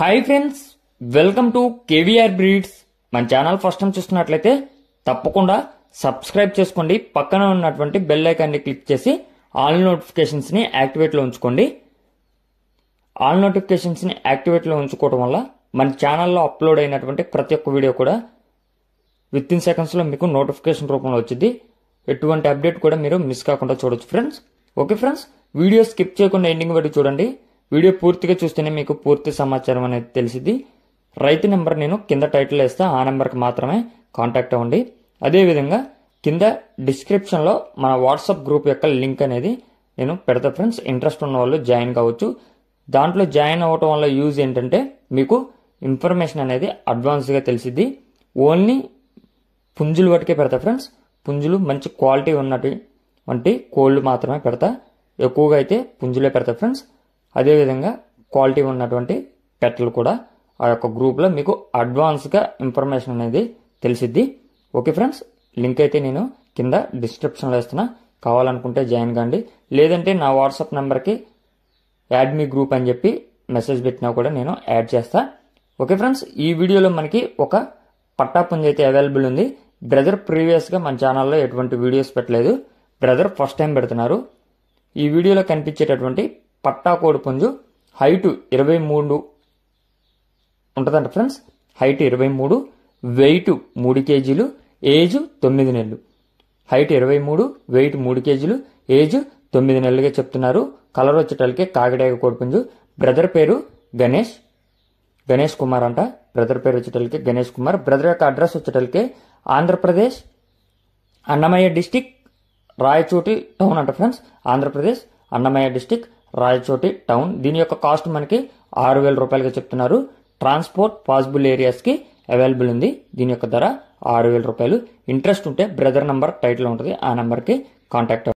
Hi friends, welcome to KVR breeds. మన channel first time చూస్తున్నట్లయితే తప్పకుండా సబ్స్క్రైబ్ చేసుకోండి. పక్కన ఉన్నటువంటి బెల్ ఐకాన్ని క్లిక్ చేసి ఆల్ నోటిఫికేషన్స్ని యాక్టివేట్లో ఉంచుకోండి. ఆల్ నోటిఫికేషన్స్ని యాక్టివేట్లో ఉంచుకోవడం వల్ల మన ఛానల్లో అప్లోడ్ అయినటువంటి ప్రతి ఒక్క వీడియో కూడా విత్ ఇన్ సెకండ్స్లో మీకు నోటిఫికేషన్ రూపంలో వచ్చింది. ఎటువంటి అప్డేట్ కూడా మీరు మిస్ కాకుండా చూడొచ్చు friends. Okay friends, video skip చేయకుండా ఎండింగ్ వరకు చూడండి. వీడియో పూర్తిగా చూస్తేనే మీకు పూర్తి సమాచారం అనేది తెలిసింది. రైతు నెంబర్ నేను కింద టైటిల్ వేస్తా, ఆ నెంబర్కి మాత్రమే కాంటాక్ట్ అవ్వండి. అదేవిధంగా కింద డిస్క్రిప్షన్లో మన వాట్సాప్ గ్రూప్ యొక్క లింక్ అనేది నేను పెడతా ఫ్రెండ్స్. ఇంట్రెస్ట్ ఉన్న వాళ్ళు జాయిన్ కావచ్చు. దాంట్లో జాయిన్ అవ్వటం వల్ల యూజ్ ఏంటంటే మీకు ఇన్ఫర్మేషన్ అనేది అడ్వాన్స్గా తెలిసిద్ది. ఓన్లీ పుంజులు వరకే పెడతా ఫ్రెండ్స్. పుంజులు మంచి క్వాలిటీ ఉన్నటువంటి కోళ్ళు మాత్రమే పెడతా. ఎక్కువగా అయితే పుంజులే పెడతా ఫ్రెండ్స్. అదేవిధంగా క్వాలిటీ ఉన్నటువంటి పెట్టలు కూడా ఆ యొక్క గ్రూప్లో మీకు అడ్వాన్స్గా ఇన్ఫర్మేషన్ అనేది తెలిసిద్ది. ఓకే ఫ్రెండ్స్, లింక్ అయితే నేను కింద డిస్క్రిప్షన్లో వేస్తున్నా. కావాలనుకుంటే జాయిన్ కాండి. లేదంటే నా వాట్సాప్ నెంబర్కి యాడ్ మీ గ్రూప్ అని చెప్పి మెసేజ్ పెట్టినా కూడా నేను యాడ్ చేస్తా. ఓకే ఫ్రెండ్స్, ఈ వీడియోలో మనకి ఒక పట్టా పుంజు అయితే అవైలబుల్ ఉంది. బ్రదర్ ప్రీవియస్గా మన ఛానల్లో ఎటువంటి వీడియోస్ పెట్టలేదు. బ్రదర్ ఫస్ట్ టైం పెడుతున్నారు. ఈ వీడియోలో కనిపించేటటువంటి పట్టా కోడి పుంజు హైట్ 23 ఉంటుందంట ఫ్రెండ్స్. హైట్ 23, వెయిట్ 3 కేజీలు, ఏజ్ 9 నెలలు. హైట్ 23, వెయిట్ 3 కేజీలు, ఏజ్ 9 నెలలుగా చెప్తున్నారు. కలర్ వచ్చేటలకి కాకిడాయ కోడి పుంజు. బ్రదర్ పేరు గణేష్ కుమార్ అంట. బ్రదర్ పేరు వచ్చేటలకి గణేష్ కుమార్. బ్రదర్ యొక్క అడ్రస్ వచ్చేటలకి ఆంధ్రప్రదేశ్ అన్నమయ్య డిస్టిక్ రాయచోటి టౌన్ అంట friends. Andhra Pradesh Annamayya district Rayachoti town. దీని యొక్క కాస్ట్ మనకి 6,000 రూపాయలుగా చెప్తున్నారు. ట్రాన్స్పోర్ట్ పాసిబుల్ ఏరియాస్కి అవైలబుల్ ఉంది. దీని యొక్క ధర 6,000 రూపాయలు. ఇంట్రెస్ట్ ఉంటే బ్రదర్ నంబర్ టైటిల్ ఉంటుంది, ఆ నెంబర్కి కాంటాక్ట్